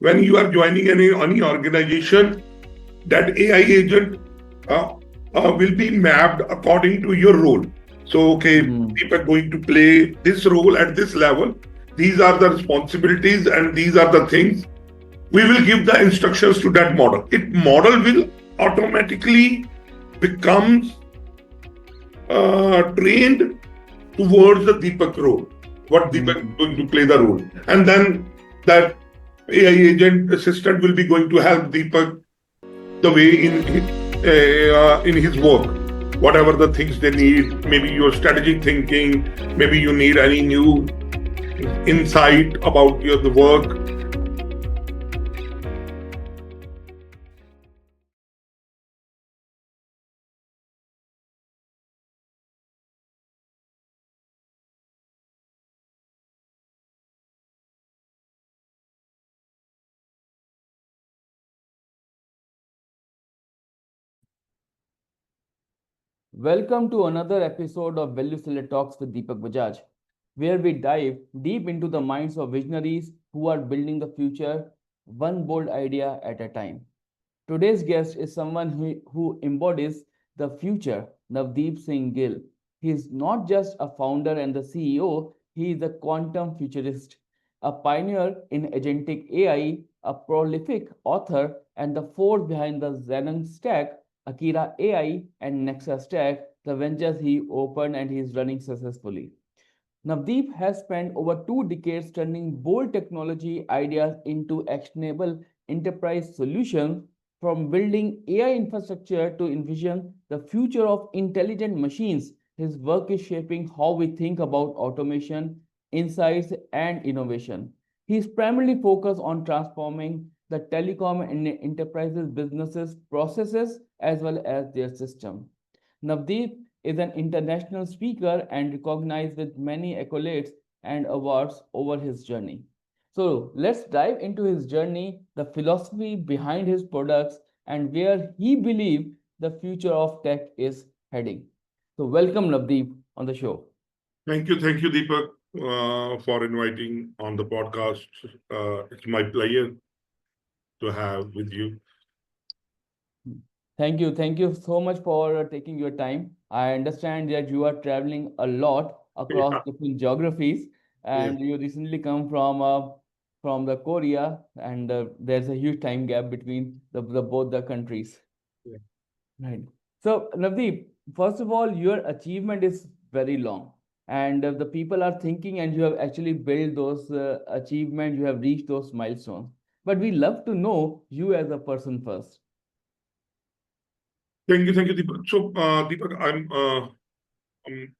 when you are joining any organization, that AI agent uh, will be mapped according to your role. So, okay, Hmm. people are going to play this role at this level. These are the responsibilities and these are the things. We will give the instructions to that model. It model will automatically becomes trained towards the Deepak role. What Deepak is Hmm. going to play the role, and then that AI agent assistant will be going to help Deepak the way in his work, whatever the things they need, maybe your strategic thinking, maybe you need any new insight about your the work. Welcome to another episode of Value Select Talks with Deepak Bajaj, where we dive deep into the minds of visionaries who are building the future one bold idea at a time. Today's guest is someone who embodies the future, Navdeep Singh Gill. He is not just a founder and the CEO, he is a quantum futurist, a pioneer in agentic AI, a prolific author, and the force behind the Xenon stack, Akira AI, and Nexa stack, the ventures he opened and he is running successfully. Navdeep has spent over 2 decades turning bold technology ideas into actionable enterprise solutions, from building AI infrastructure to envision the future of intelligent machines. His work is shaping how we think about automation, insights, and innovation. He is primarily focused on transforming the telecom and enterprises businesses processes as well as their system. Navdeep is an international speaker and recognized with many accolades and awards over his journey. So let's dive into his journey, the philosophy behind his products, and where he believes the future of tech is heading. So welcome Navdeep on the show. Thank you, Deepak, for inviting on the podcast. It's my pleasure to have with you. Thank you so much for taking your time. I understand that you are traveling a lot across Yeah, different geographies, yeah, and you recently come from the Korea, and there's a huge time gap between the both the countries. yeah. Right. So, Navdeep, first of all, your achievement is very long, and the people are thinking, and you have actually built those achievements, you have reached those milestones. But we love to know you as a person first. Thank you, Deepak. So, Deepak, um,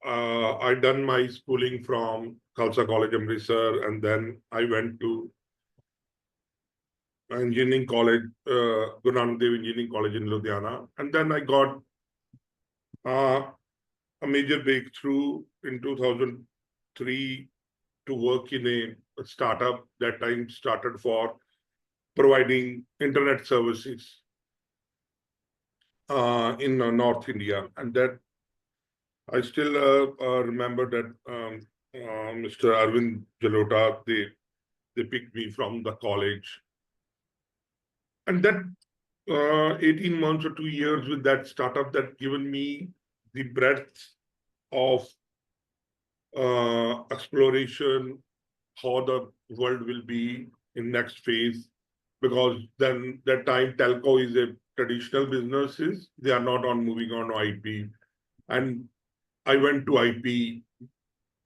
I done my schooling from Khalsa College, Amritsar, and then I went to engineering college, Guru Nanak Dev Engineering College in Ludhiana, and then I got uh, a major breakthrough in 2003 to work in a startup that time started for providing internet services in North India, and that I still remember that Mr. Arvind Jalota, they picked me from the college, and that 18 months or 2 years with that startup that given me the breadth of exploration, how the world will be in next phase, because then that time telco is a traditional businesses, they are not on moving on IP, and I went to IP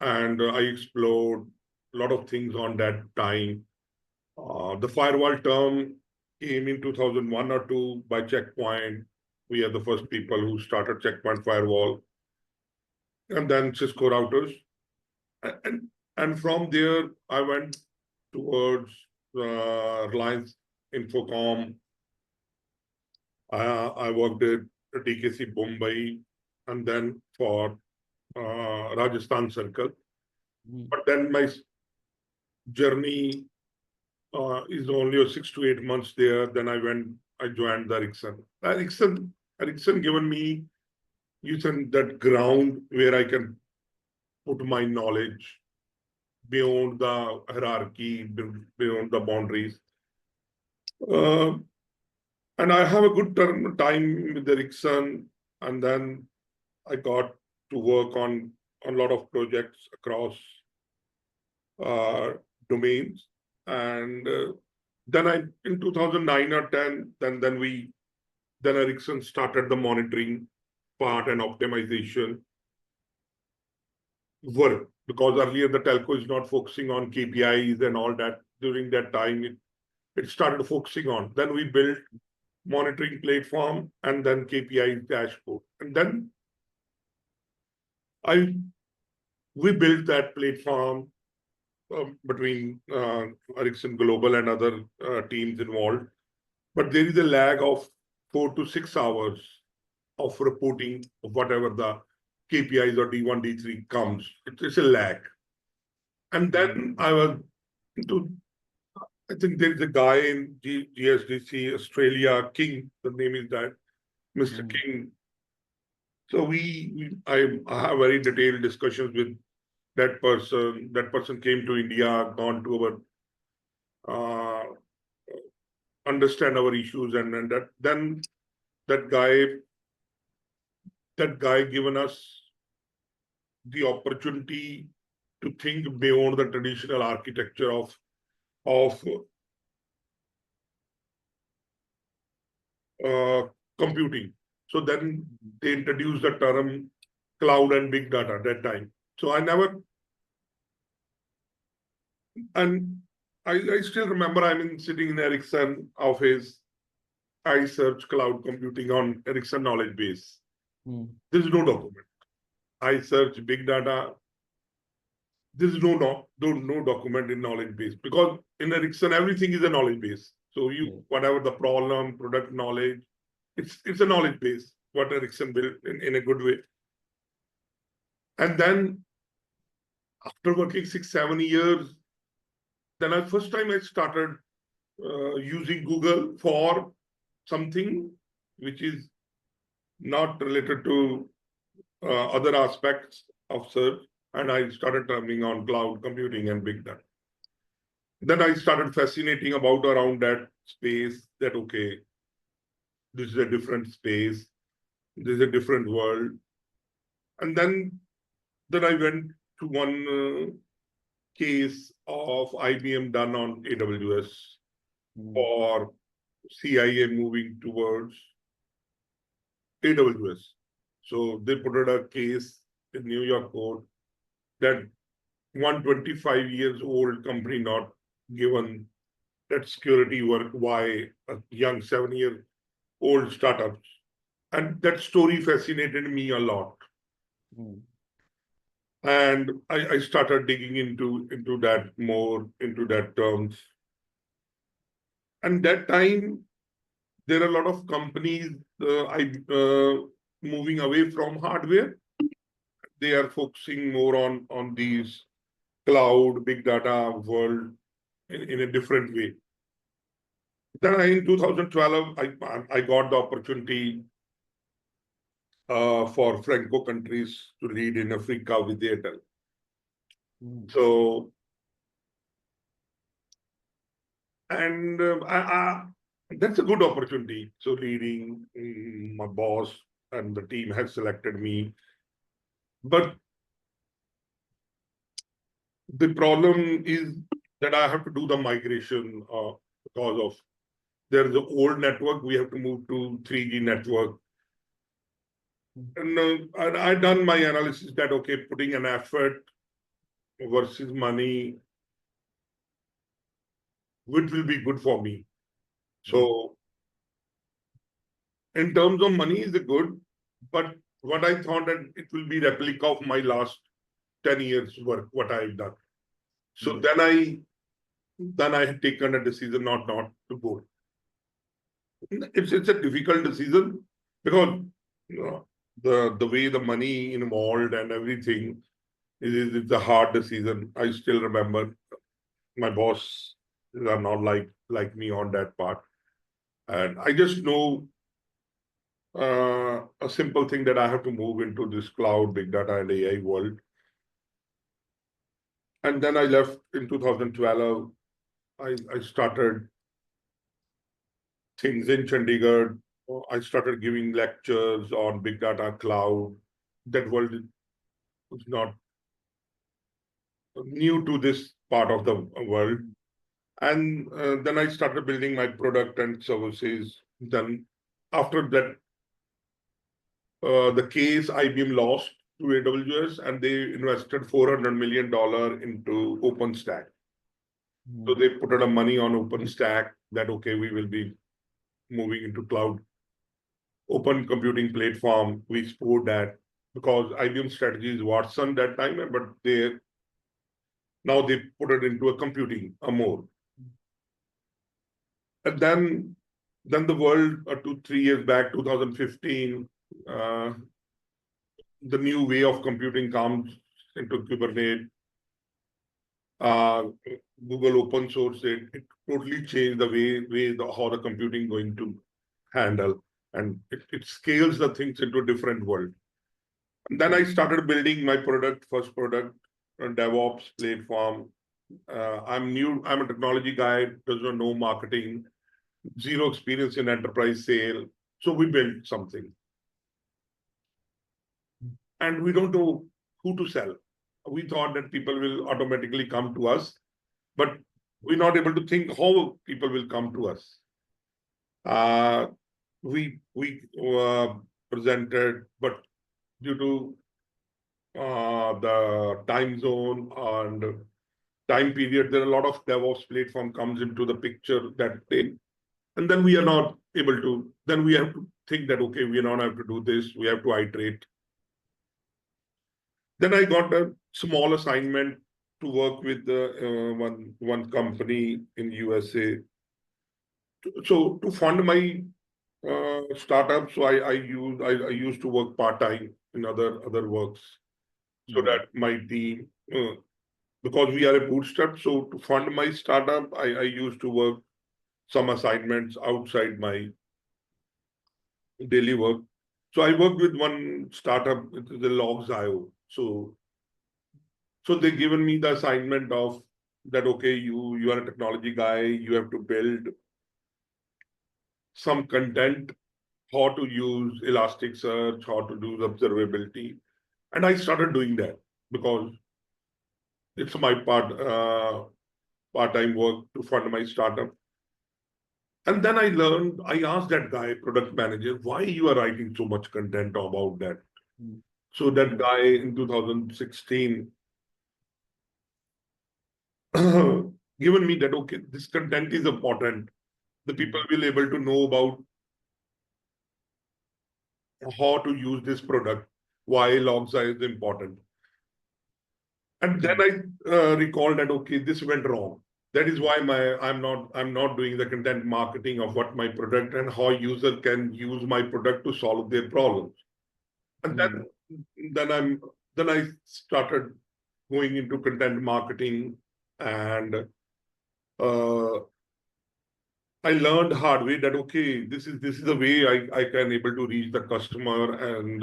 and I explored a lot of things on that time. The firewall term came in 2001 or two by Checkpoint. We are the first people who started Checkpoint firewall, and then Cisco routers. And, and from there, I went towards Reliance Infocom. I worked at DKC Bombay and then for Rajasthan Circle. Mm. But then my journey is only 6 to 8 months there. Then I joined the Ericsson. Ericsson given me using that ground where I can put my knowledge beyond the hierarchy, beyond the boundaries. Uh, and I have a good time with Ericsson, and then I got to work on a lot of projects across uh, domains. And then in 2009 or 10, then Ericsson started the monitoring part and optimization work, because earlier the telco is not focusing on KPIs and all that. During that time, it started focusing on. Then we built monitoring platform and then KPI dashboard. And then I we built that platform between Ericsson Global and other teams involved. But there is a lag of 4 to 6 hours of reporting of whatever the KPIs or D1, D3 comes. It's a lag. And then I was into, I think there is a guy in GSDC Australia, King, the name is that, Mr. King. So I have very detailed discussions with that person. That person came to India, gone to our understand our issues, and then that guy given us the opportunity to think beyond the traditional architecture of computing. So then they introduced the term cloud and big data at that time. So I still remember sitting in Ericsson office. I searched cloud computing on Ericsson knowledge base. There is no document. I search big data. There is no document in knowledge base, because in Ericsson everything is a knowledge base. So whatever the problem, product knowledge, it's a knowledge base what Ericsson built in a good way. And then after working 6-7 years, then first time I started using Google for something which is not related to other aspects of search, and I started turning on cloud computing and big data. Then I started fascinating about around that space, that okay, this is a different space, this is a different world. And then I went to one case of IBM done on AWS or CIA moving towards AWS. So they put out a case in New York court that 125 years old company not given that security work, why a young 7-year-old startups. And that story fascinated me a lot. And I started digging into that more, into that terms. And that time, there are a lot of companies moving away from hardware. They are focusing more on these cloud, big data world in a different way. Then in 2012, I got the opportunity for Franco countries to lead in Africa with Airtel. So, and that's a good opportunity. So leading, my boss and the team has selected me. But the problem is that I have to do the migration because of there is an old network. We have to move to 3G network. And I done my analysis that, okay, putting an effort versus money, which will be good for me. So in terms of money is good, but what I thought that it will be replica of my last 10 years work, what I've done. So then I had taken a decision not to go. It's a difficult decision because the way the money involved and everything is a hard decision. I still remember my boss are not like me on that part, and I just know a simple thing that I have to move into this cloud, big data, and AI world. And then I left in 2012. I started things in Chandigarh. I started giving lectures on big data cloud. That world was not new to this part of the world. And then I started building my product and services. Then after that, the case IBM lost to AWS and they invested $400 million into OpenStack. So they put a lot of money on OpenStack that, okay, we will be moving into cloud. Open computing platform, we explored that because IBM strategy is Watson that time, but now they put it into a computing, a more. And then the world 2-3 years back, 2015, the new way of computing comes into Kubernetes. Google open source it totally changed the way how the computing going to handle, and it scales the things into a different world. And then I started building my first product, a DevOps platform. I'm a technology guy, does not know marketing, zero experience in enterprise sale. So we built something. And we don't know who to sell. We thought that people will automatically come to us, but we're not able to think how people will come to us. We presented, but due to the time zone and time period, there are a lot of DevOps platform comes into the picture that day. And then we are not able to, then we have to think that, okay, we don't have to do this, we have to iterate. Then I got a small assignment to work with one company in USA. So to fund my startup, so I used to work part-time in other works so that my team, because we are a bootstrap, so to fund my startup, I used to work some assignments outside my daily work. So I worked with one startup, it is the Logs.io. So they given me the assignment of that, okay, you are a technology guy, you have to build some content, how to use Elasticsearch, how to do observability. And I started doing that because it's my part-time work to fund my startup. And then I asked that guy, product manager, why you are writing so much content about that? So that guy in 2016 given me that, okay, this content is important. The people will able to know about how to use this product, why log size is important. And then I recalled that, okay, this went wrong. That is why I'm not doing the content marketing of what my product and how user can use my product to solve their problems. And then I started going into content marketing, and I learned hard way that, okay, this is the way I can able to reach the customer and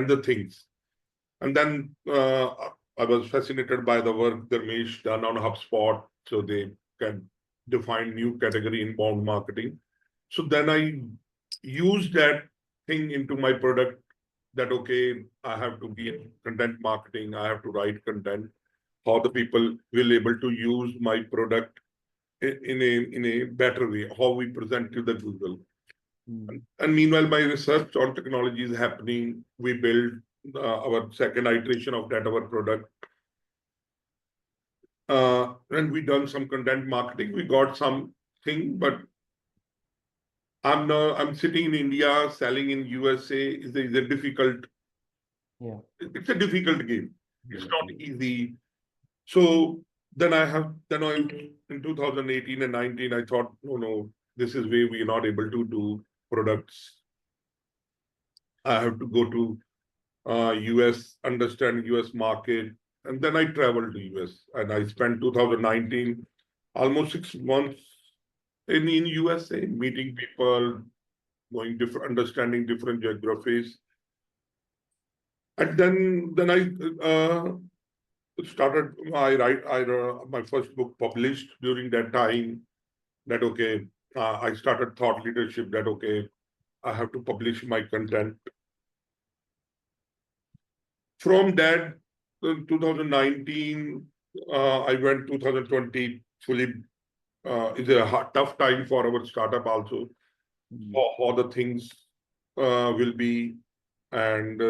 the things. And then I was fascinated by the work Dharmesh done on HubSpot, so they can define new category inbound marketing. So then I used that thing into my product that, okay, I have to be in content marketing, I have to write content, how the people will able to use my product in a better way, how we present to the Google. And meanwhile, my research on technology is happening. We build our second iteration of that, our product. And we done some content marketing. We got something, but I'm sitting in India, selling in USA is a difficult. Yeah. It's a difficult game. It's not easy. So then in 2018 and 19, I thought, no, this is where we're not able to do products. I have to go to US, understand US market. And then I traveled to US and I spent 2019, almost 6 months in USA, meeting people, understanding different geographies. And then I started my first book published during that time. That okay, I started thought leadership. That okay, I have to publish my content. From that, in 2019, I went 2020 fully. Is a tough time for our startup also. How the things will be, and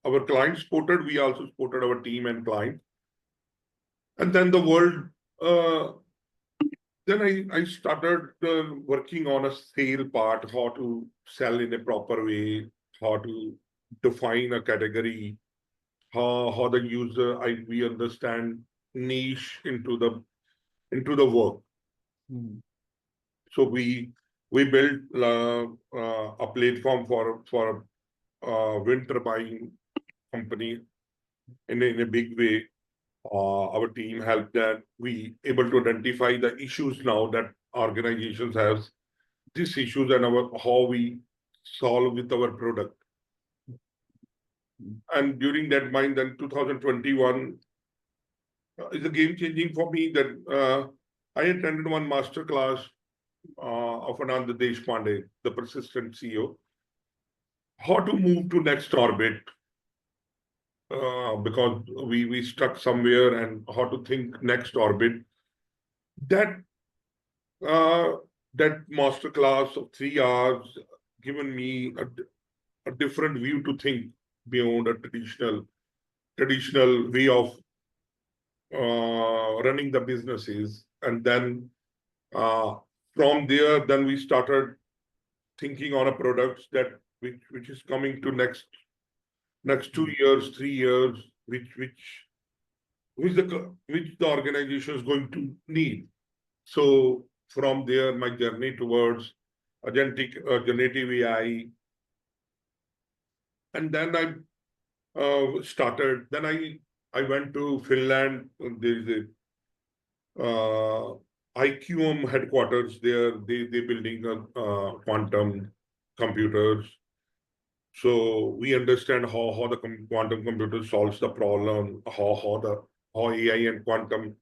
our clients supported. We also supported our team and client. And then the world. Then I started working on a sale part, how to sell in a proper way, how to define a category, how the user we understand niche into the work. So we built a platform for wind turbine company in a big way. Our team helped that we able to identify the issues now that organizations have these issues and how we solve with our product. And during that mind, then 2021 is a game changing for me that I attended one master class of Anand Deshpande, the Persistent CEO, how to move to next orbit because we stuck somewhere and how to think next orbit. That uh, that master class of 3 hours given me a different view to think beyond a traditional way of running the businesses. And then uh, from there, then we started thinking on a products that which is coming to next 2 years, 3 years, which the organization is going to need. So from there, my journey towards agentic generative AI, and then I started. Then I went to Finland. There is a IQM headquarters there. They building a quantum computers. So we understand how the quantum computer solves the problem, how AI and quantum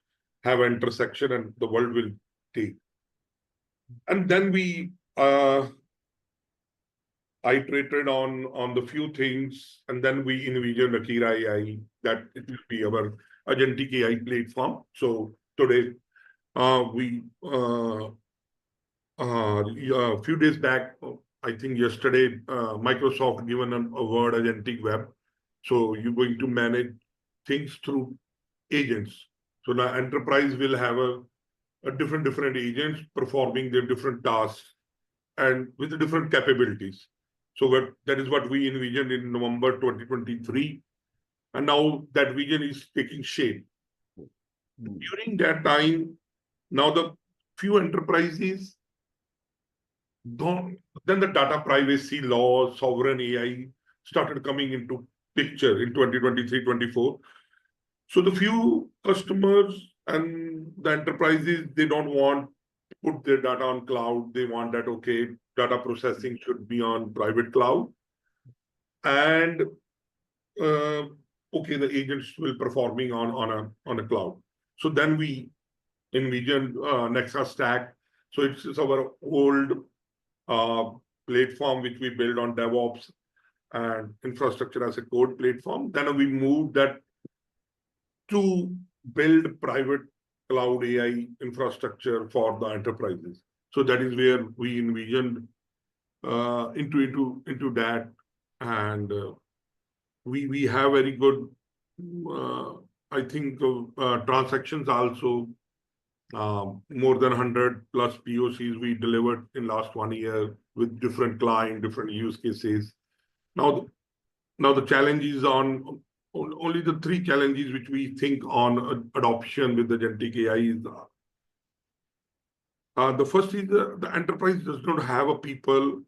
have intersection, and the world will take. And then we iterated on the few things, and then we envisioned Akira AI that it will be our agentic AI platform. So today, we a few days back, I think yesterday, Microsoft given a word agentic web. So you're going to manage things through agents. So now enterprise will have a different agents performing their different tasks and with the different capabilities. So that is what we envisioned in November 2023. And now that vision is taking shape. During that time, now the few enterprises don't, then the data privacy laws, sovereign AI started coming into picture in 2023-24. So the few customers and the enterprises, they don't want to put their data on cloud. They want that, okay, data processing should be on private cloud. And okay, the agents will performing on a cloud. So then we envision Nexa Stack. So it's our old platform which we build on DevOps and infrastructure as a code platform. Then we moved that to build private cloud AI infrastructure for the enterprises. So that is where we envisioned into that, and we have very good, I think, transactions also. More than 100 plus POCs we delivered in last 1 year with different client, different use cases. Now the challenge is on only the three challenges which we think on adoption with the agentic AI is the first is the enterprise does not have a people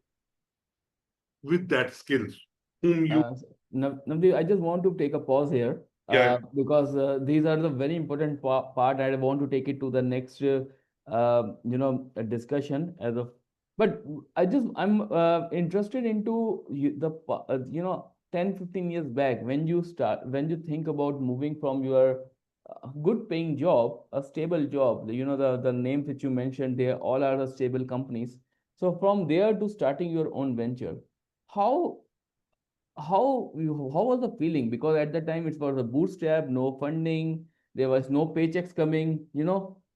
with that skills whom you Navdeep, I just want to take a pause here yeah because these are the very important part. I want to take it to the next, discussion as of. But I'm interested into 10-15 years back, when you think about moving from your good paying job, a stable job, the names that you mentioned, they all are the stable companies. So from there to starting your own venture, how how was the feeling? Because at that time it was a bootstrap, no funding, there was no paychecks coming.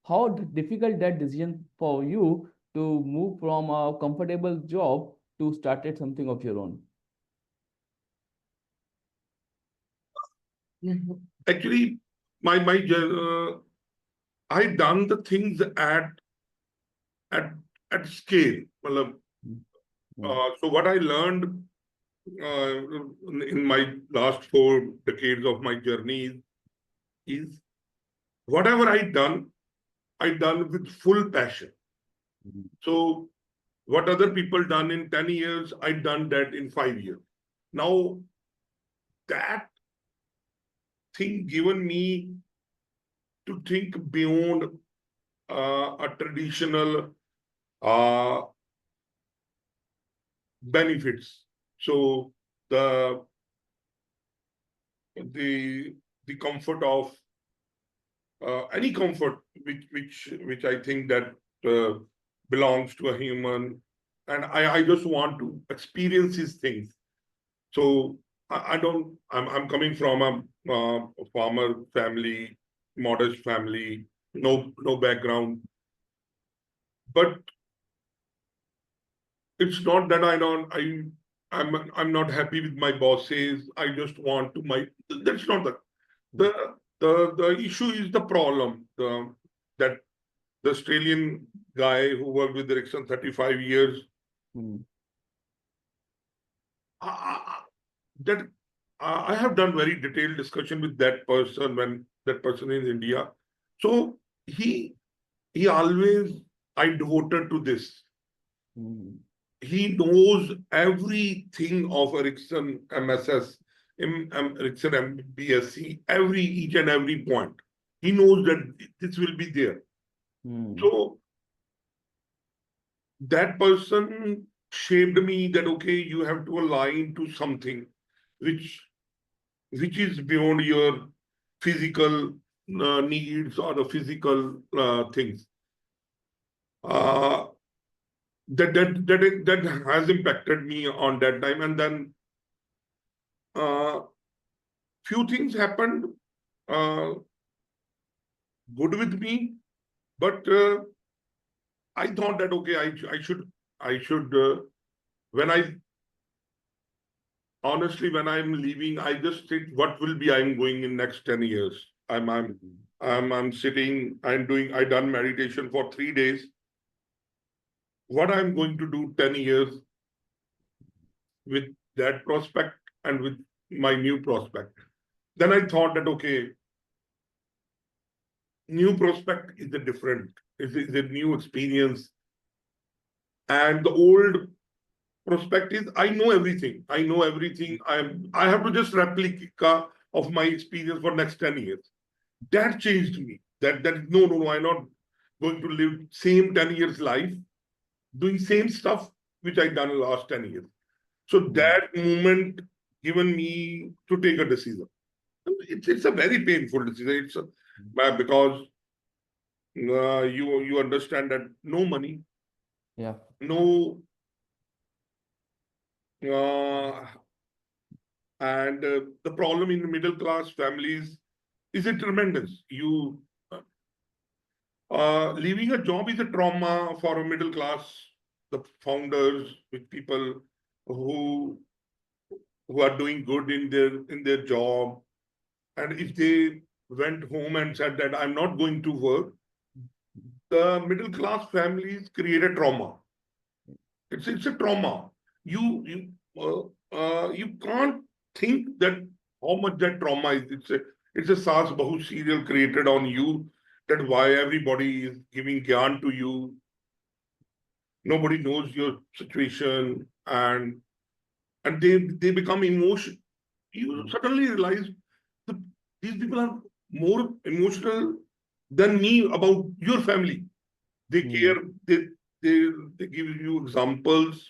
How difficult that decision for you to move from a comfortable job to started something of your own? Actually, my I done the things at at scale. Matlab, Mm, mm, so what I learned in my last 4 decades of my journey is whatever I done with full passion. mm, So what other people done in 10 years, I done that in 5 years. Now that thing given me to think beyond a traditional uh, benefits. So the the the comfort of any comfort which I think that uh, belongs to a human, and I just want to experience these things. So I don't. I'm coming from a farmer family, modest family, no background, but it's not that I don't. I'm not happy with my bosses. I just want to my. That's not mm, the the issue is the problem. That the Australian guy who worked with Ericsson 35 years, mm, uh, that I have done very detailed discussion with that person when that person is in India. So he he always I devoted to this. mm, He knows everything of Ericsson MSS, Ericsson MBSC, every each and every point. He knows that this will be there. mm, So that person shaped me that okay, you have to align to something which which is beyond your physical needs or the physical things. Uh, that has impacted me on that time, and then uh, few things happened uh, good with me, but I thought that okay, I should when I honestly, when I'm leaving, I just think what will be I'm going in next 10 years. mm, I'm sitting, I done meditation for 3 days. What I'm going to do 10 years with that prospect and with my new prospect. Then I thought that okay, new prospect is a different, is a new experience. And the old prospect is I know everything. I know everything. I have to just replica of my experience for next 10 years. That changed me. That no, I'm not going to live same 10 years life, doing same stuff which I done last 10 years. So mm, that moment given me to take a decision. It's a very painful decision. Because you understand that no money, yeah. no uh, and the problem in middle class families is it tremendous. Leaving a job is a trauma for a middle class, the founders with people who who are doing good in their job, and if they went home and said that I'm not going to work, the middle class families create a trauma. It's a trauma. You can't think that how much that trauma is. It's a Saas Bahu serial created on you, that why everybody is giving gyan to you. Nobody knows your situation, and they become emotion. You Mm, suddenly realize the, these people are more emotional than me about your family. They care. mm, They they they give you examples.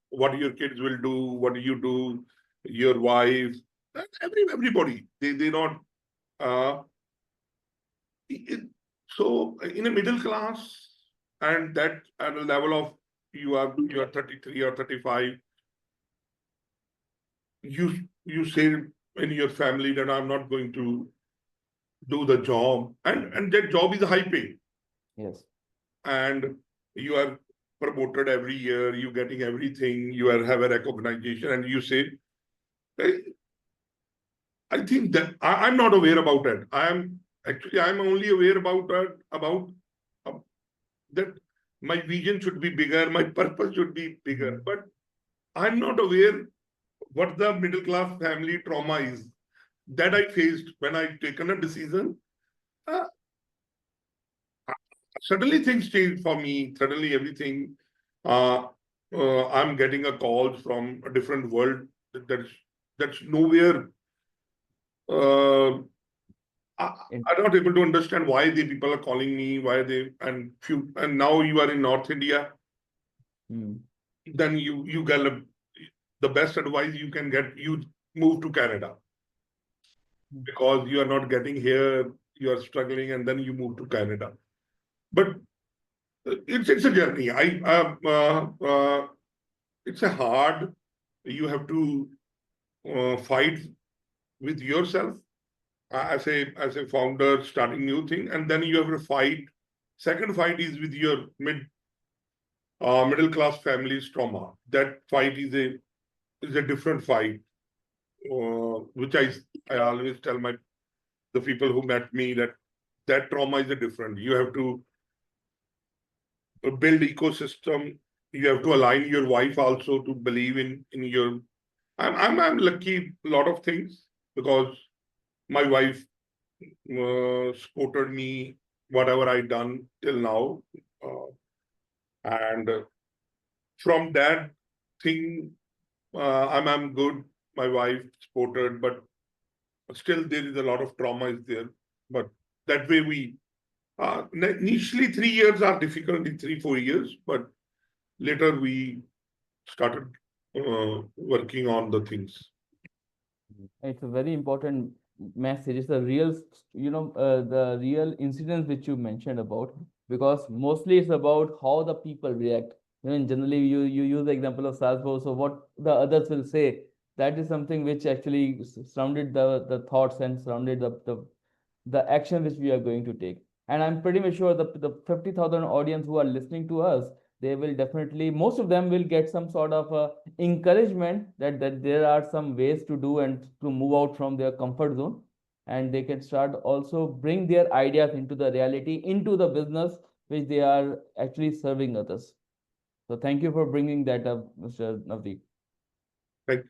what your kids will do, what do you do, your wife, everybody. They not it, so in a middle class, and that at a level of you are 33 or 35, you say in your family that I'm not going to do the job, and that job is high pay, Yes. and you are promoted every year, you getting everything, you are have a recognition, and you say, "Hey, I think that I'm not aware about it. I'm only aware about that uh, that my vision should be bigger, my purpose should be bigger, but I'm not aware what the middle class family trauma is that I faced when I taken a decision. Uh, Suddenly things changed for me. Suddenly everything. Uh, I'm getting a calls from a different world that's nowhere. Uh, I, In- I'm not able to understand why the people are calling me. Why they and now you are in North India. mm, Then you get the best advice you can get. You move to Canada mm, because you are not getting here. You are struggling, and then you move to Canada. But it's a journey. It's a hard. You have to fight with yourself as a founder starting new thing, and then you have to fight. Second fight is with your middle class families trauma. That fight is a different fight, which I always tell the people who met me that trauma is a different. You have to build ecosystem. You have to align your wife also to believe in your. I'm lucky a lot of things because my wife supported me whatever I done till now, and from that thing I'm good. My wife supported, but still there is a lot of trauma is there. But that way we initially 3 years are difficult in 3 4 years, but later we started working on the things. It's a very important message. It's a real, the real incidents which you mentioned about, because mostly it's about how the people react. Generally you use the example of Salzburg. So what the others will say, that is something which actually surrounded the thoughts and surrounded the action which we are going to take. And I'm pretty much sure the 50,000 audience who are listening to us, they will definitely, most of them will get some sort of encouragement that there are some ways to do and to move out from their comfort zone, and they can start also bring their ideas into the reality, into the business which they are actually serving others. So thank you for bringing that up, Mr. Navdeep. Like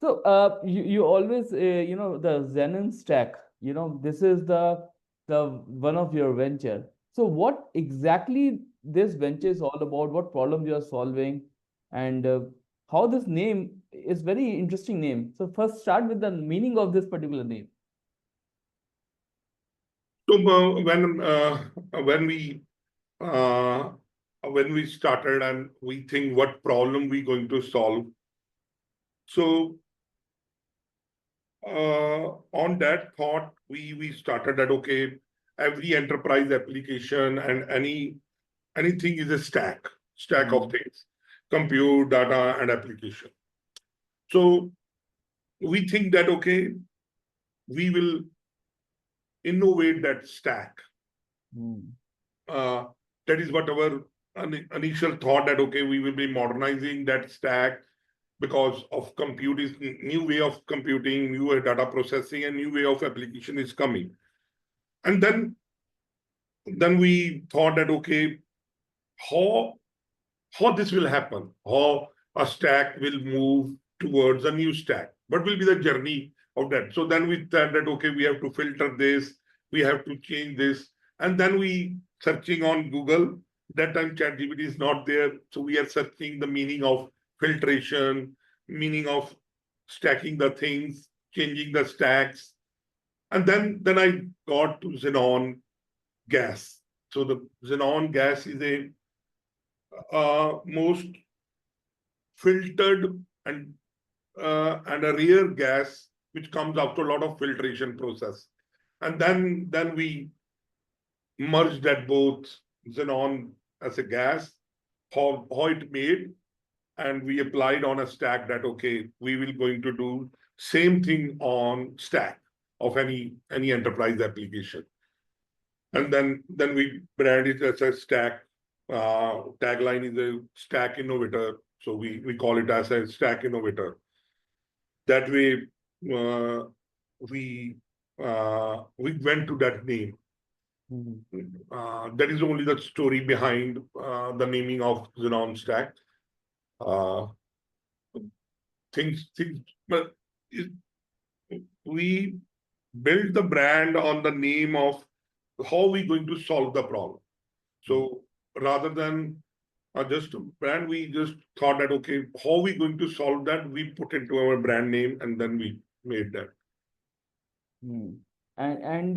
So, you always, the Zenon stack, this is the one of your venture. So, what exactly this venture is all about? What problems you are solving, and how this name is very interesting name. So, first start with the meaning of this particular name. so uh, when we started and we think what problem we going to solve. So on that thought, we started that okay, every enterprise application and anything is a stack of Mm, things, compute, data, and application. So we think that okay, we will innovate that stack. mm, Uh, that is what our initial thought that okay, we will be modernizing that stack because of compute is new way of computing, new way data processing, and new way of application is coming. And then we thought that okay, how how this will happen, how a stack will move towards a new stack. What will be the journey of that? So then we said that okay, we have to filter this, we have to change this, and then we searching on Google. That time ChatGPT is not there, so we are searching the meaning of filtration, meaning of stacking the things, changing the stacks, and then I got to xenon gas. So the xenon gas is a most filtered and a rare gas which comes after a lot of filtration process. And then we merged that both xenon as a gas, how it made, and we applied on a stack that, okay, we will going to do same thing on stack of any enterprise application. And then we brand it as a stack. Tagline is a stack innovator. So we call it as a stack innovator. That way, uh, we went to that name. That is only the story behind the naming of Xenon Stack. Uh, things, but we built the brand on the name of how we going to solve the problem. So rather than just a brand, we just thought that, okay, how we going to solve that? We put into our brand name and then we made that. And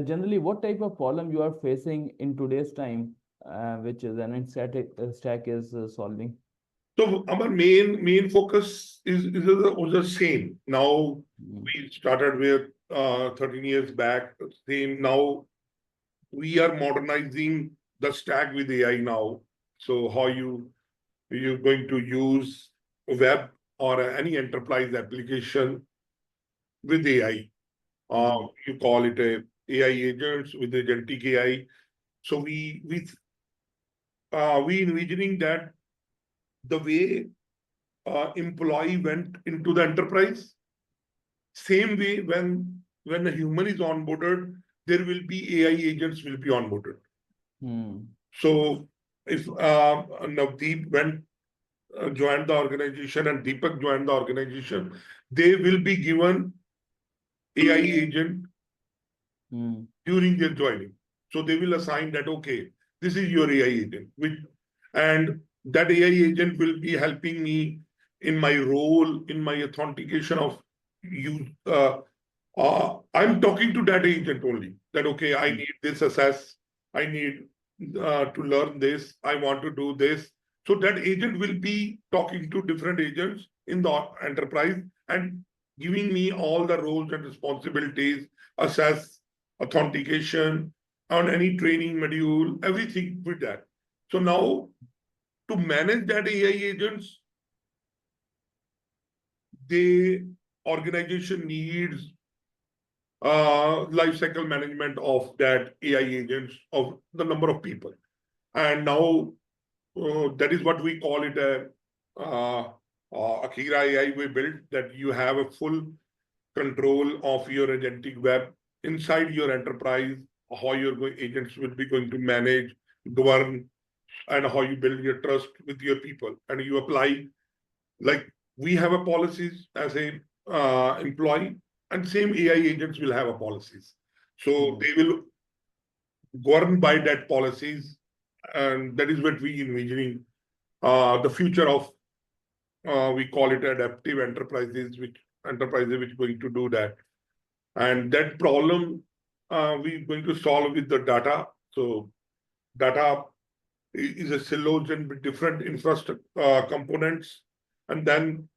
generally, what type of problem you are facing in today's time, which is an stack is solving? So our main focus is the same. Now we started with 13 years back. Same now we are modernizing the stack with AI now. So how you're going to use web or any enterprise application with AI. You call it a AI agents with agentic AI. So we envisioning that the way employee went into the enterprise, same way when a human is onboarded, there will be AI agents will be onboarded. So if Navdeep went joined the organization and Deepak joined the organization, they will be given AI agent during their joining. So they will assign that, okay, this is your AI agent, and that AI agent will be helping me in my role, in my authentication of you. I'm talking to that agent only that, okay, I need this assess, I need to learn this, I want to do this. So that agent will be talking to different agents in the enterprise and giving me all the roles and responsibilities, assess, authentication, on any training module, everything with that. So now to manage that AI agents, the organization needs life cycle management of that AI agents of the number of people. And now that is what we call it a Akira AI we built, that you have a full control of your agentic web inside your enterprise, how your agents will be going to manage, govern, and how you build your trust with your people. And you apply, like we have a policies as a employee, and same AI agents will have a policies. So they will govern by that policies, and that is what we envisioning the future of. We call it adaptive enterprises, which going to do that, and that problem we're going to solve with the data. So data is a silos and with different infrastructure components, and then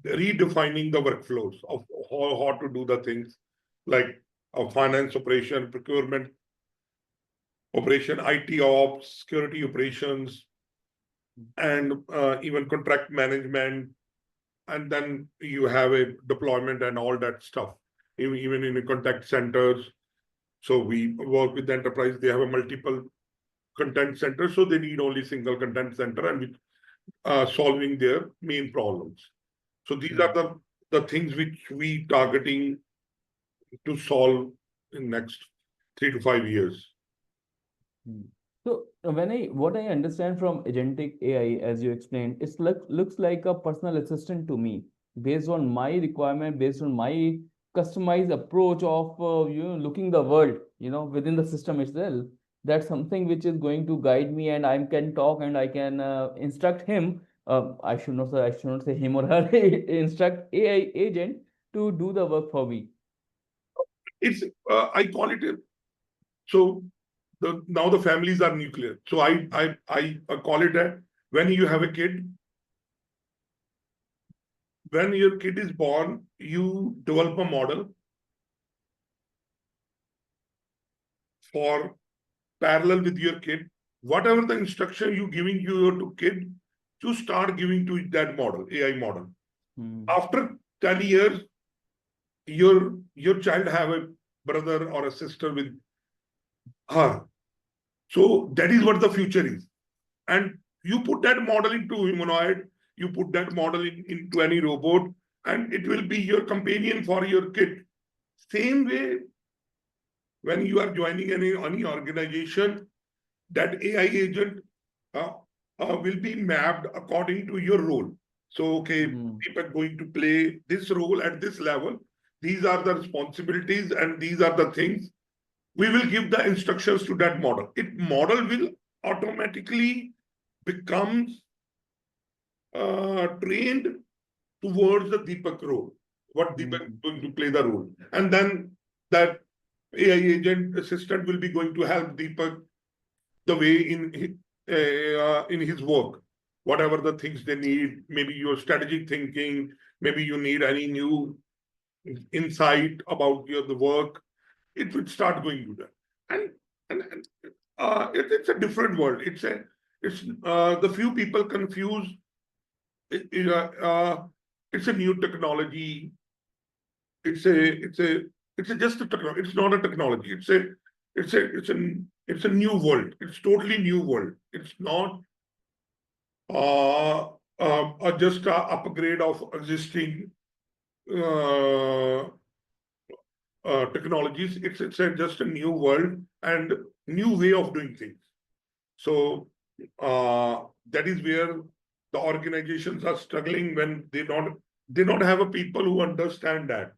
redefining the workflows of how to do the things like finance operation, procurement operation, IT ops, security operations, and even contract management. And then you have a deployment and all that stuff, even in the contact centers. So we work with the enterprise. They have a multiple content center, so they need only single content center and solving their main problems. So these are the things which we targeting to solve in next 3 to 5 years. So what I understand from agentic AI, as you explained, looks like a personal assistant to me, based on my requirement, based on my customized approach of looking the world, within the system itself. That's something which is going to guide me, and I can talk and I can instruct him. I should not say him or her. Instruct AI agent to do the work for me. It's I call it so. Now the families are nuclear. So I call it that when you have a kid, when your kid is born, you develop a model for parallel with your kid. Whatever the instruction you giving to your kid, you start giving to that model, AI model. After 10 years, your child have a brother or a sister with her. So that is what the future is. And you put that model into humanoid, you put that model into any robot, and it will be your companion for your kid. Same way, when you are joining any organization, that AI agent uh, will be mapped according to your role. So, okay, people are going to play this role at this level. These are the responsibilities and these are the things. We will give the instructions to that model. It model will automatically becomes trained towards the Deepak role, what Deepak is going to play the role. And then that AI agent assistant will be going to help Deepak the way in his work, whatever the things they need, maybe your strategic thinking, maybe you need any new insight about the work, it will start going to that. And it's a different world. It's the few people confuse it, it's a new technology. It's just a technology. It's not a technology. It's a new world. It's totally new world. It's not just a upgrade of existing uh, technologies. Just a new world and new way of doing things. So that is where the organizations are struggling when they don't have a people who understand that.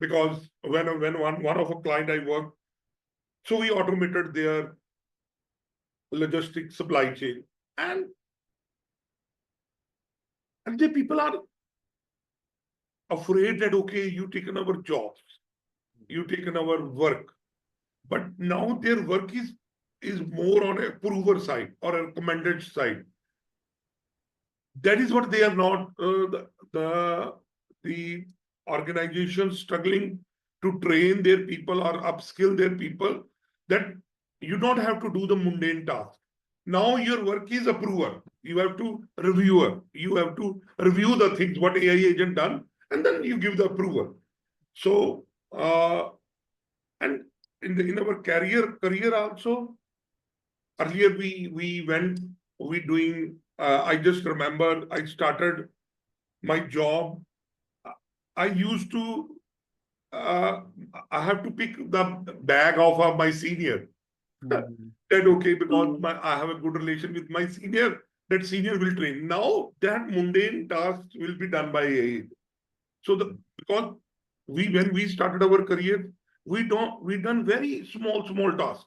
Because when one of a client I work, so we automated their logistic supply chain, and the people are afraid that okay, you taken our jobs, you taken our work, but now their work is more on a prover side or a recommended side. That is what they are not the organizations struggling to train their people or upskill their people, that you don't have to do the mundane task. Now your work is approver. You have to reviewer. You have to review the things what AI agent done, and then you give the approval. So and in our career also, earlier we doing. I just remember I started my job. I used to uh, I have to pick the bag of my senior. That okay, because I have a good relation with my senior, that senior will train. Now that mundane tasks will be done by AI. So because when we started our career, we done very small tasks,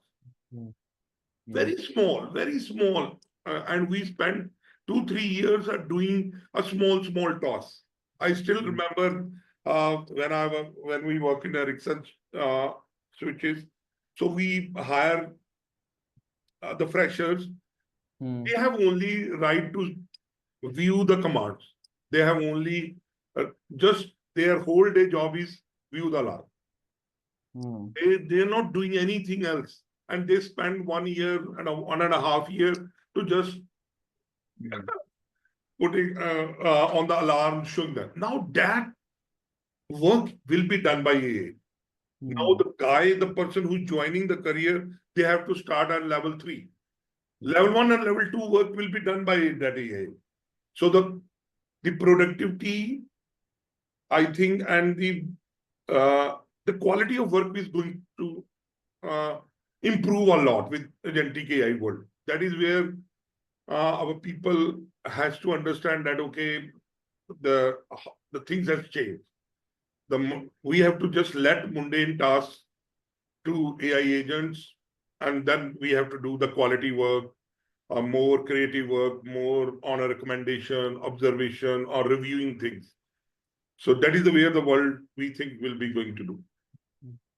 very small, and we spent 2 3 years at doing a small task. I still remember when we work in Ericsson switches, so we hire the freshers. They have only right to view the commands. They have only just their whole day job is view the alarm. They're not doing anything else, and they spend 1 year and 1.5 years to just putting on the alarm, showing that. Now that work will be done by AI. Now the person who's joining the career, they have to start at level 3. Level 1 and level 2 work will be done by that AI. So the productivity, I think, and the quality of work is going to uh, improve a lot with agentic AI world. That is where our people has to understand that okay, the the things has changed. We have to just let mundane tasks to AI agents, and then we have to do the quality work, more creative work, more on a recommendation, observation, or reviewing things. So that is the way the world we think will be going to do.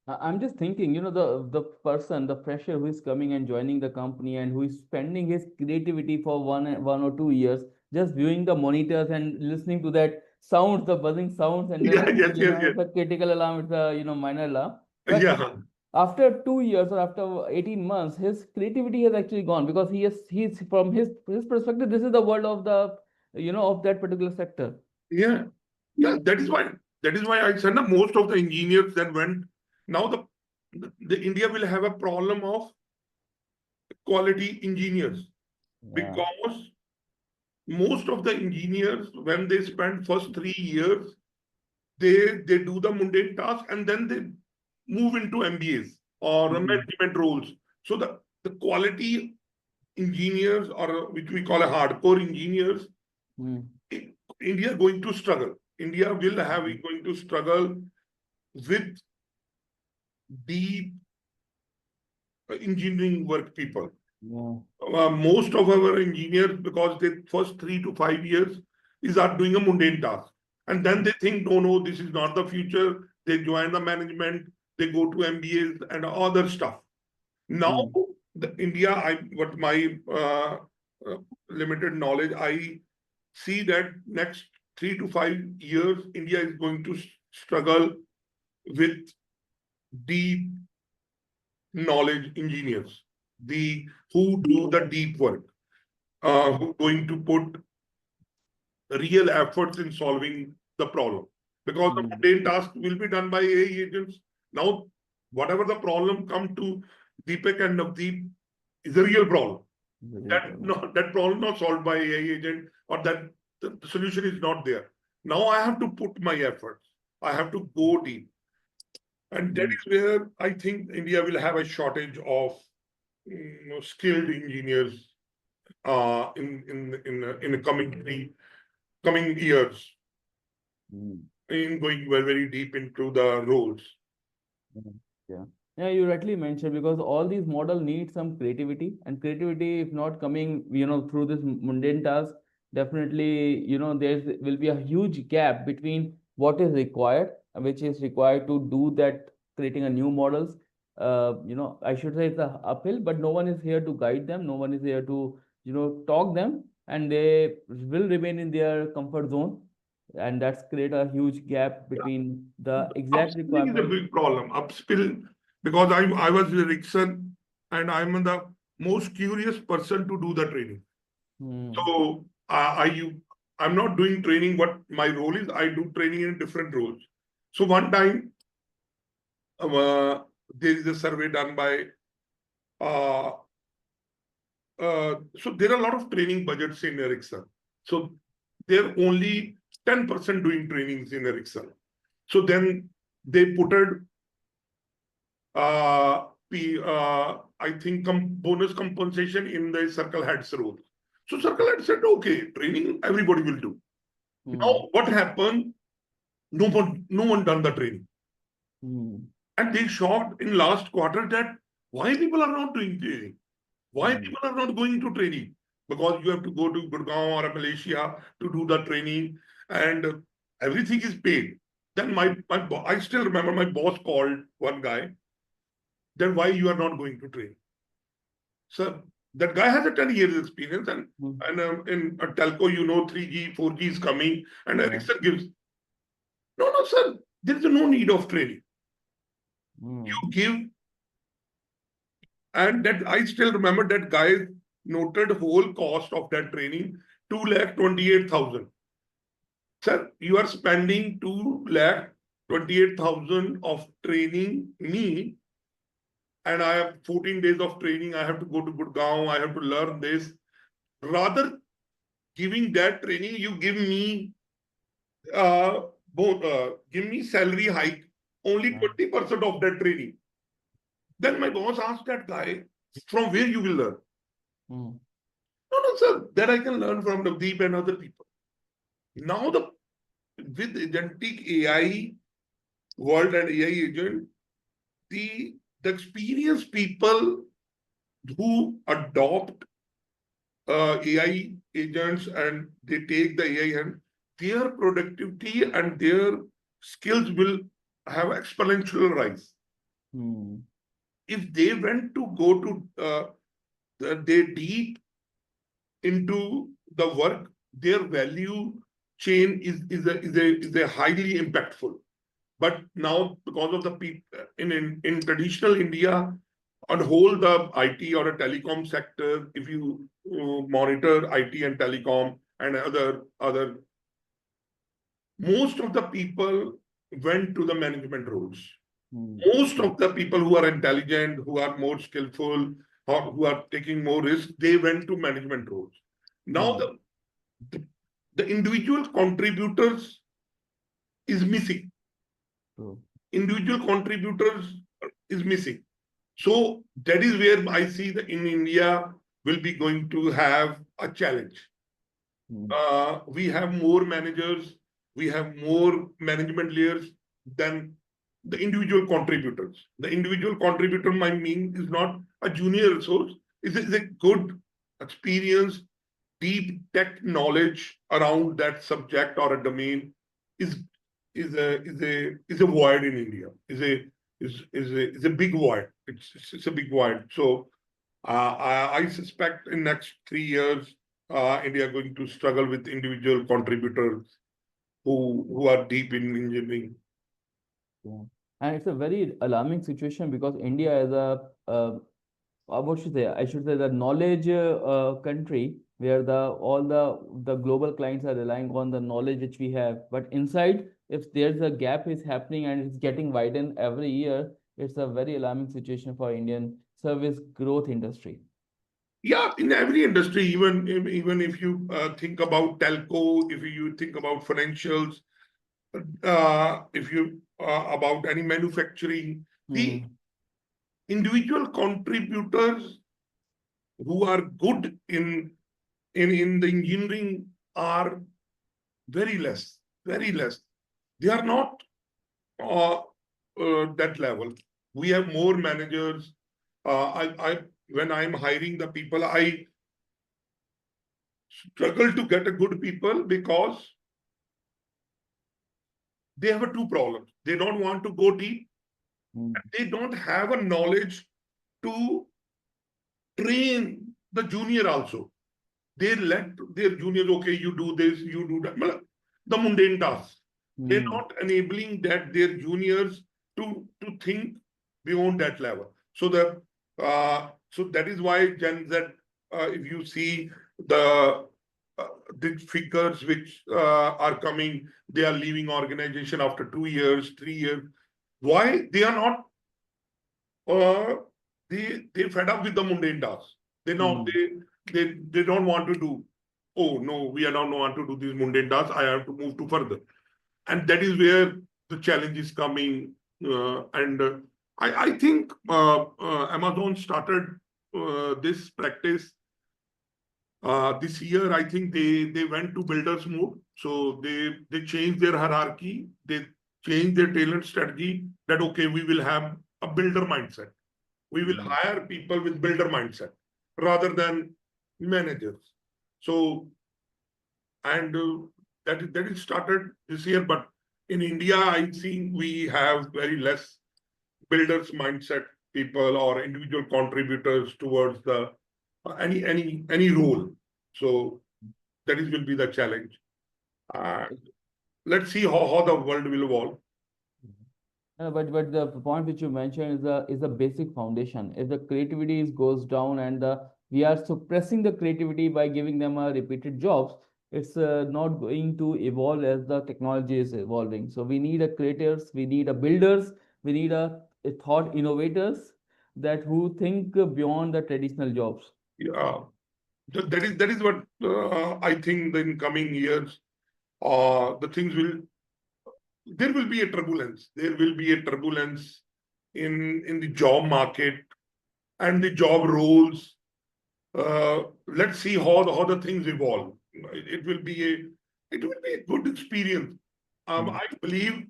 I'm just thinking, the person, the fresher who is coming and joining the company and who is spending his creativity for 1 or 2 years, just viewing the monitors and listening to that sounds, the buzzing sounds, and then Yeah, yes, yes, yes. it's a critical alarm, it's a minor alarm. But Yeah, after 2 years or after 18 months, his creativity has actually gone, because he's from his perspective, this is the world of the of that particular sector. yeah, yeah. That is why I said that most of the engineers then went. Now the India will have a problem of quality engineers, Yeah. because most of the engineers, when they spend first 3 years, they do the mundane task and then they move into MBAs or Mm, management roles. So the quality engineers, or which we call a hardcore engineers, mm, India going to struggle. India will have mm, going to struggle with deep engineering work people. yeah. Most of our engineers, because they first 3 to 5 years is are doing a mundane task, and then they think, no, no, this is not the future. They join the management, they go to MBAs and other stuff. Now, Mm, the India, what my limited knowledge, I see that next 3 to 5 years, India is going to struggle with deep knowledge engineers, the who do the deep work, who going to put real efforts in solving the problem. Because the mm, mundane task will be done by AI agents. Now, whatever the problem come to Deepak and Navdeep is a real problem. it's a real That problem. no, that problem not solved by AI agent, or that the solution is not there. Now I have to put my efforts. I have to go deep. And that Mm, is where I think India will have a shortage of skilled engineers in the coming years, mm. in going very, very deep into the roles. Mm, yeah. Yeah, you rightly mentioned, because all these model need some creativity, and creativity, if not coming, through this mundane task, definitely, there's will be a huge gap between what is required, which is required to do that, creating a new models. I should say it's a uphill, but no one is here to guide them. No one is here to, talk them, and they will remain in their comfort zone, and that's create a huge gap between the exact Upskilling is a requirement. big problem. Upskill, because I was with Rickson, and I'm the most curious person to do the training. Hmm. So I'm not doing training. What my role is, I do training in different roles. So one time, uh, there is a survey done by. Uh, so there are a lot of training budgets in Ericsson. So they're only 10% doing trainings in Ericsson. So then they put it, I think, bonus compensation in the circle heads role. So circle head said, okay, training everybody will do. Now Hmm. what happened? No one done the training, Hmm. and they shocked in last quarter that why people are not doing training. Why Hmm. people are not going to training? Because you have to go to Gurgaon or Malaysia to do the training, and everything is paid. Then I still remember my boss called one guy. Then why you are not going to train? So that guy has a 10 years experience, and Hmm. in a telco, 3G, 4G is coming, and Yeah. Ericsson gives. No, no, sir. There is no need of training. Hmm. You give, and that I still remember that guy noted whole cost of that training, 2,28,000. Sir, you are spending 2,28,000 of training me, and I have 14 days of training. I have to go to Gurgaon. I have to learn this. Rather giving that training, you uh, give me salary hike, only Yeah. 20% of that training. Then my boss asked that guy, from where you will learn? Hmm. No, no, sir, that I can learn from Navdeep and other people. Now with agentic AI world and AI agent, the experienced people who adopt AI agents and they take the AI, and their productivity and their skills will have exponential rise. Hmm. If they went to go to they deep into the work, their value chain is a highly impactful. But now, because of the people in traditional India, on whole, the IT or a telecom sector, if you monitor IT and telecom and other, most of the people went to the management roles. Most of the people who are intelligent, who are more skillful, or who are taking more risk, they went to management roles. Now the, the individual contributors is missing. Individual contributors is missing. So that is where I see that in India will be going to have a challenge. We have more managers, we have more management layers than the individual contributors. The individual contributor, my mean, is not a junior resource, is a good, experienced, deep tech knowledge around that subject or a domain is a void in India. Is a big void. It's a big void. So I suspect in next 3 years, India are going to struggle with individual contributors who are deep in engineering. Yeah. And it's a very alarming situation because India is what should say? I should say the knowledge country where all the global clients are relying on the knowledge which we have. But inside, if there's a gap is happening and it's getting widened every year, it's a very alarming situation for Indian service growth industry. Yeah, in every industry, even if you think about telco, if you think about financials, if you about any manufacturing, the individual contributors who are good in the engineering are very less, very less. They are not uh, that level. We have more managers. I when I'm hiring the people, I struggle to get a good people because they have two problems. They don't want to go deep. They don't have a knowledge to train the junior also. They let their juniors, okay, you do this, you do that. The mundane tasks. They're not enabling that their juniors to think beyond that level. So that is why Gen Z, if you see the the figures which are coming, they are leaving organization after 2 years, 3 years. Why they are not? Uh, they fed up with the mundane tasks. They know they don't want to do. Oh no, we are not want to do these mundane tasks. I have to move to further, and that is where the challenge is coming. And I think Amazon started this practice this year. I think they went to builders mode. So they changed their hierarchy. They changed their talent strategy. That okay, we will have a builder mindset. We will hire people with builder mindset rather than managers. So and that is started this year, but in India, I think we have very less builders mindset people or individual contributors towards the any role. So that is will be the challenge. Let's see how the world will evolve. But the point which you mentioned is the basic foundation. If the creativity goes down and we are suppressing the creativity by giving them repeated jobs, it's not going to evolve as the technology is evolving. So we need a creators, we need a builders, we need a thought innovators that who think beyond the traditional jobs. Yeah, that is what I think in coming years, the things will there will be a turbulence. There will be a turbulence in the job market and the job roles. Let's see how the things evolve. It will be a good experience. I believe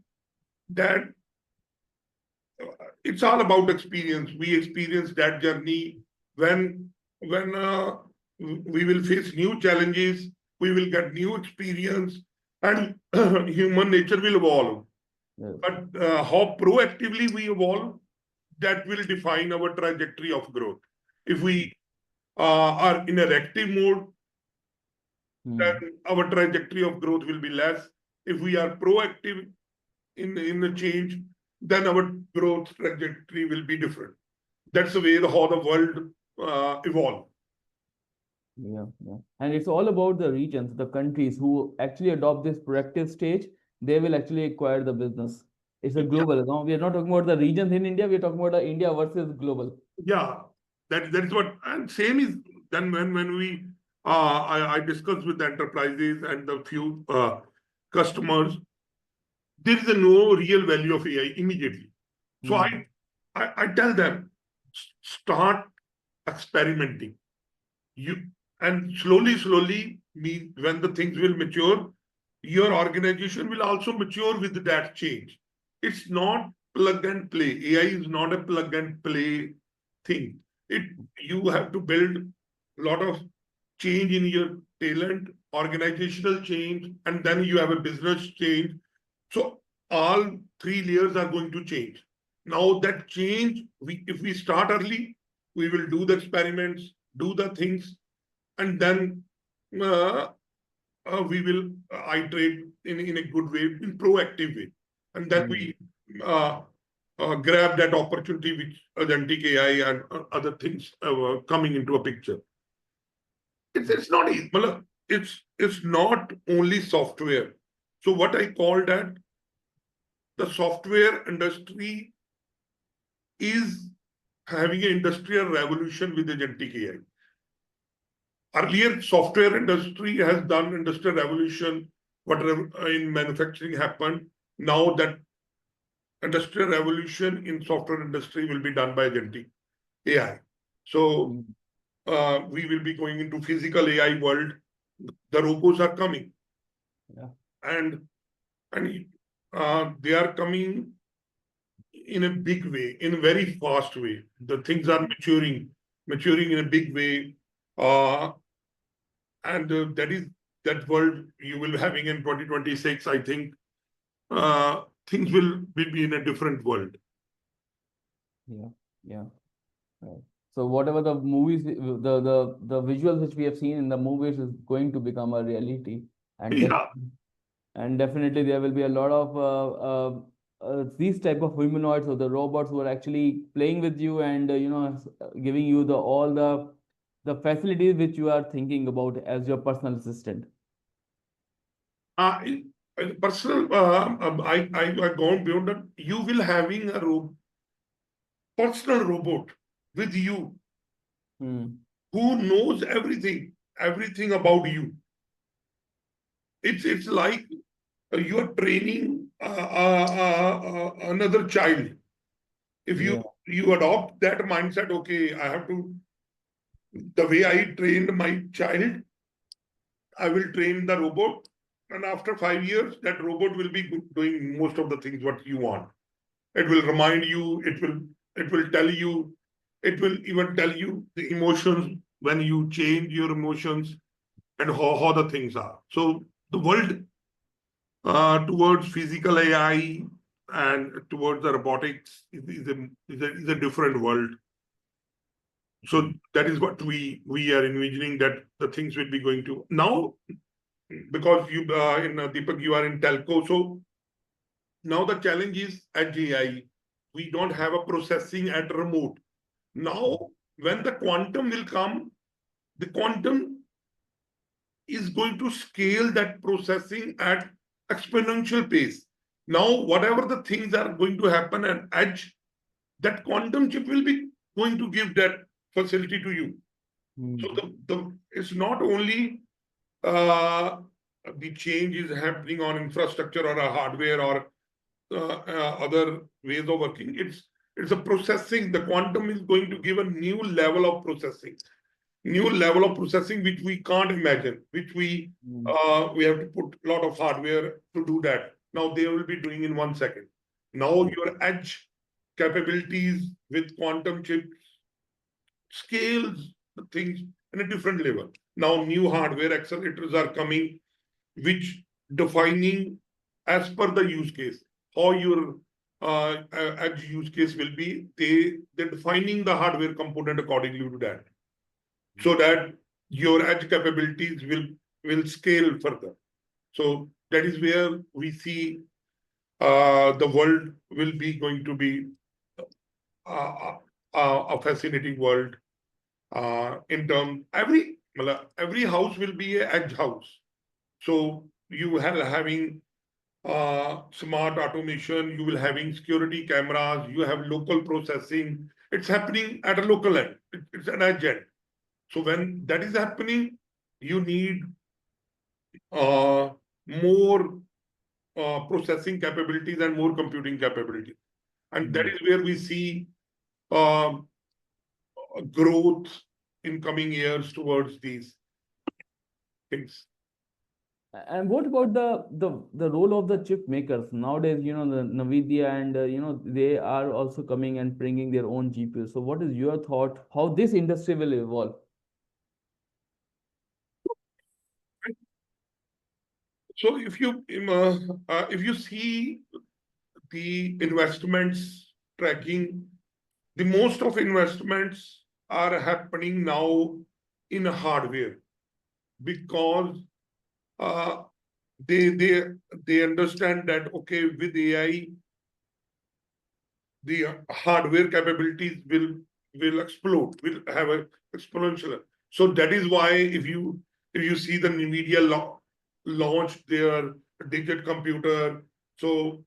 that it's all about experience. We experience that journey when we will face new challenges, we will get new experience, and human nature will evolve. Yes. But how proactively we evolve, that will define our trajectory of growth. If we are in a reactive mode, then our trajectory of growth will be less. If we are proactive in the change, then our growth trajectory will be different. That's the way how the world evolve. Yeah, yeah. And it's all about the regions, the countries who actually adopt this proactive stage, they will actually acquire the business. It's a Yeah, global. No? We are not talking about the regions in India, we are talking about the India versus global. yeah. That is what, and same is then when we I discuss with the enterprises and the few customers, there is a no real value of AI immediately. So Hmm. I tell them, start experimenting. You and slowly, when the things will mature, your organization will also mature with that change. It's not plug and play. AI is not a plug and play thing. It You have to build a lot of change in your talent, organizational change, and then you have a business change. So all three layers are going to change. Now that change, if we start early, we will do the experiments, do the things, and then uh, we will iterate in a good way, in proactive way. And then Hmm. we grab that opportunity which agentic AI and other things coming into a picture. It's not easy. Matlab, it's not only software. So what I call that, the software industry is having an industrial revolution with agentic AI. Earlier, software industry has done industrial revolution, whatever in manufacturing happened. Now that industrial revolution in software industry will be done by agentic AI. So Hmm. we will be going into physical AI world. The robots are coming, Yeah. and and they are coming in a big way, in a very fast way. The things are maturing in a big way. Uh, and that world you will having in 2026. I think things will be in a different world. Yeah. Yeah. Right. So whatever the movies, the visuals which we have seen in the movies is going to become a reality, and Yeah. definitely there will be a lot of these type of humanoids or the robots who are actually playing with you and giving you the all the facilities which you are thinking about as your personal assistant. Personal, I gone beyond that. You will having a personal robot with you Hmm. who knows everything about you. It's like you are training another child. If Yeah. you adopt that mindset, okay, I have to, the way I trained my child, I will train the robot, and after 5 years, that robot will be doing most of the things what you want. It will remind you. It will tell you. It will even tell you the emotions when you change your emotions and how the things are. So the world towards physical AI and towards the robotics is a different world. So that is what we are envisioning, that the things will be going to now, because you in Deepak, you are in telco. So now the challenge is at AI, we don't have a processing at remote. Now, when the quantum will come, the quantum is going to scale that processing at exponential pace. Now, whatever the things are going to happen at edge, that quantum chip will be going to give that facility to you. So Hmm. it's not only uh, the change is happening on infrastructure or a hardware or other ways of working. It's a processing. The quantum is going to give a new level of processing, which we can't imagine, which Hmm. we have to put a lot of hardware to do that. Now they will be doing in 1 second. Now Yeah. your edge capabilities with quantum chips scales the things in a different level. Now new hardware accelerators are coming, which defining as per the use case how your edge use case will be. They're defining the hardware component accordingly to that, so that your edge capabilities will will scale further. So that is where we see the world will be going to be a fascinating world. In term, every house will be a edge house. So you have having smart automation, you will having security cameras, you have local processing. It's happening at a local end. It's an edge end. So when that is happening, you need more processing capabilities and more computing capabilities. And that is where we see um, growth in coming years towards these things. And what about the role of the chip makers nowadays? You know, the Nvidia and you know, they are also coming and bringing their own GPUs. So, what is your thought? How this industry will evolve? So if you see the investments tracking, the most of investments are happening now in hardware because uh, they they they understand that okay, with AI the hardware capabilities will explode, will have a exponential. So that is why if you see the Nvidia launched their digit computer, so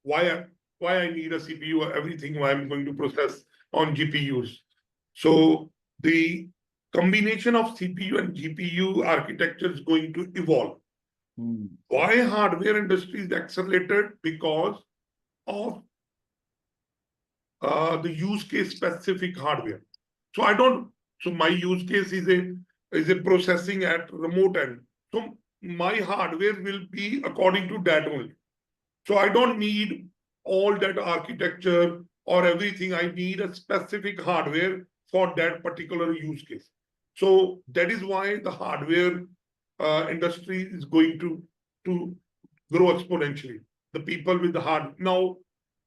why why I need a CPU or everything, why I'm going to process on GPUs. So the combination of CPU and GPU architecture is going to evolve. Hmm. Why hardware industry is accelerated? Because of the use case specific hardware. So I don't. So my use case is a processing at remote end. So my hardware will be according to that only. So I don't need all that architecture or everything. I need a specific hardware for that particular use case. So that is why the hardware industry is going to grow exponentially. The people with the hard now,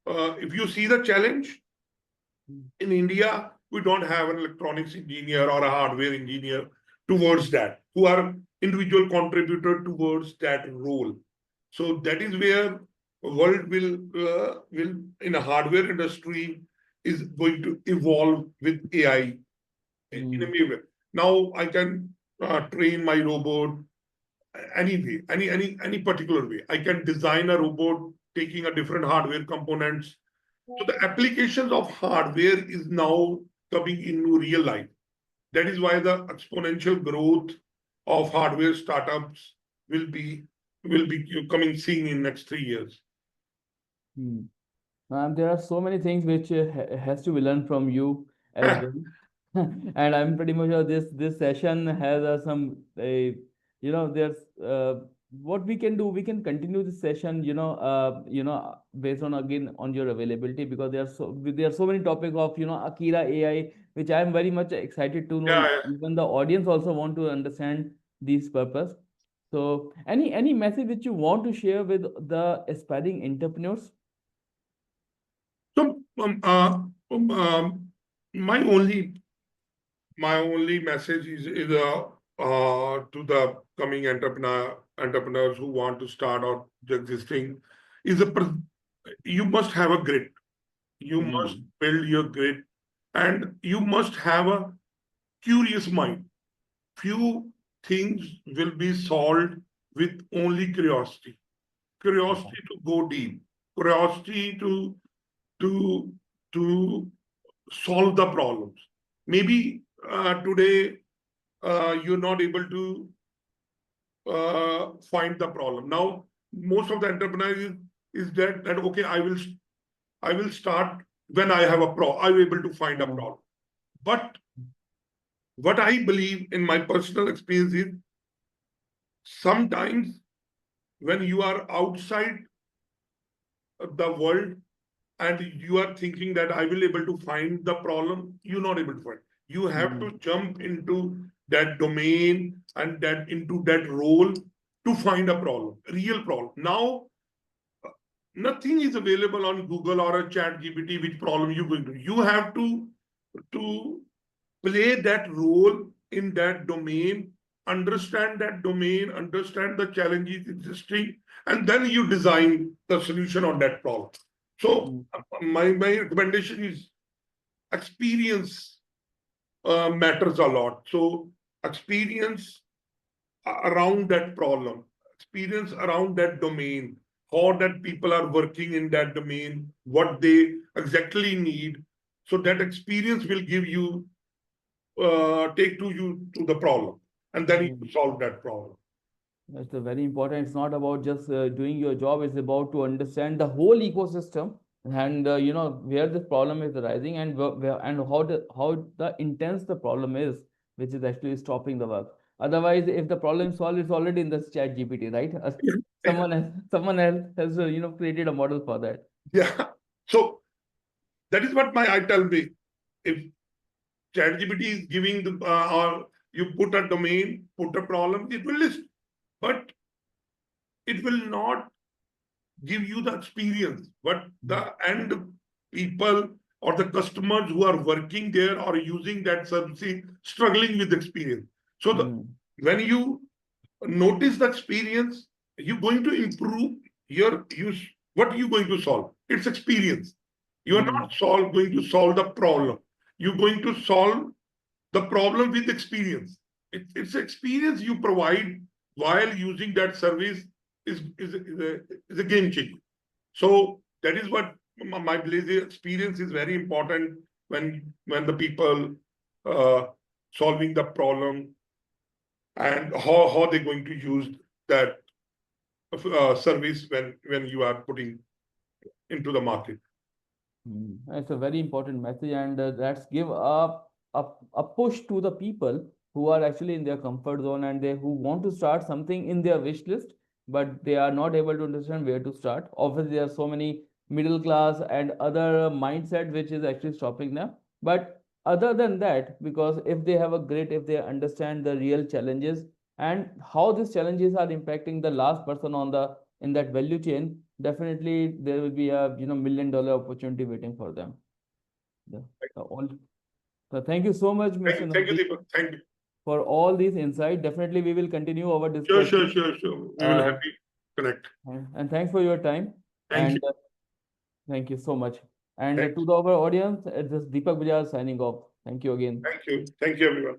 if you see the challenge, in India, we don't have an electronics engineer or a hardware engineer towards that, who are individual contributor towards that role. So that is where world will in a hardware industry is going to evolve with AI in a Hmm. way. Now I can train my robot any way, any particular way. I can design a robot taking a different hardware components. So the applications of hardware is now coming into real life. That is why the exponential growth of hardware startups will be will be coming seen in next 3 years. Hmm. There are so many things which has to be learned from you as well, and I'm pretty much sure this session has you know, there's what we can do. We can continue this session, you know, based on again on your availability, because there are so many topic of, you know, Akira AI, which I am very much excited to know. Yeah, yeah. Even the audience also want to understand these purpose. So, any message which you want to share with the aspiring entrepreneurs? So my only message is to the coming entrepreneurs who want to start or the existing is you must have a grit. You must Hmm. build your grit, and you must have a curious mind. Few things will be solved with only curiosity. Yeah. Curiosity to go deep. Curiosity to to solve the problems. Maybe today you're not able to find the problem. Now, most of the entrepreneurs is that okay, I will start when I have a problem. I'm able to find a Uh, problem. But what I believe in my personal experience is sometimes when you are outside the world and you are thinking that I will able to find the problem, you're not able to find. You have to mm, jump into that domain and that into that role to find a problem, real problem. Now, nothing is available on Google or a chat GPT, which problem you're going to. You have to play that role in that domain understand that domain, understand the challenges existing, and then you design the solution on that problem. So my recommendation is experience matters a lot. So experience around that problem, experience around that domain, how that people are working in that domain, what they exactly need. So that experience will give you, take to you to the problem, and then you solve that problem. That's very important. It's not about just doing your job. It's about to understand the whole ecosystem and where this problem is arising and where and how the intense the problem is, which is actually stopping the work. Otherwise, if the problem is solved, it's already in the chat GPT, right? Someone else has created a model for that. Yeah. So that is what my I tell me. If ChatGPT is giving the or you put a domain, put a problem, it will list, but it will not give you the experience. But the end people or the customers who are working there or using that service struggling with experience. So when you notice the experience, you're going to improve your use. What are you going to solve? It's experience. You are not going to solve the problem. You're going to solve the problem with experience. It's experience you provide while using that service is a game changer. So that is what my belief is. Experience is very important when the people uh, solving the problem, and how they're going to use that service when you are putting into the market. It's a very important message, and let's give a push to the people who are actually in their comfort zone and they who want to start something in their wish list, but they are not able to understand where to start. Obviously, there are so many middle class and other mindset which is actually stopping them. But other than that, because if they understand the real challenges and how these challenges are impacting the last person on the in that value chain, definitely there will be a $1 million opportunity waiting for them. Yeah. All, so thank you so much, Mr. Thank you, Navdeep, Deepak. Thank you. for all these insights. Definitely, we will continue our Sure, discussion. sure, sure, sure. We will Uh, happy connect. and thanks for your time. Thank And you. thank you so much. And Thank to our audience, this is Deepak Bajaj signing off. Thank you again. Thank you. Thank you, everyone.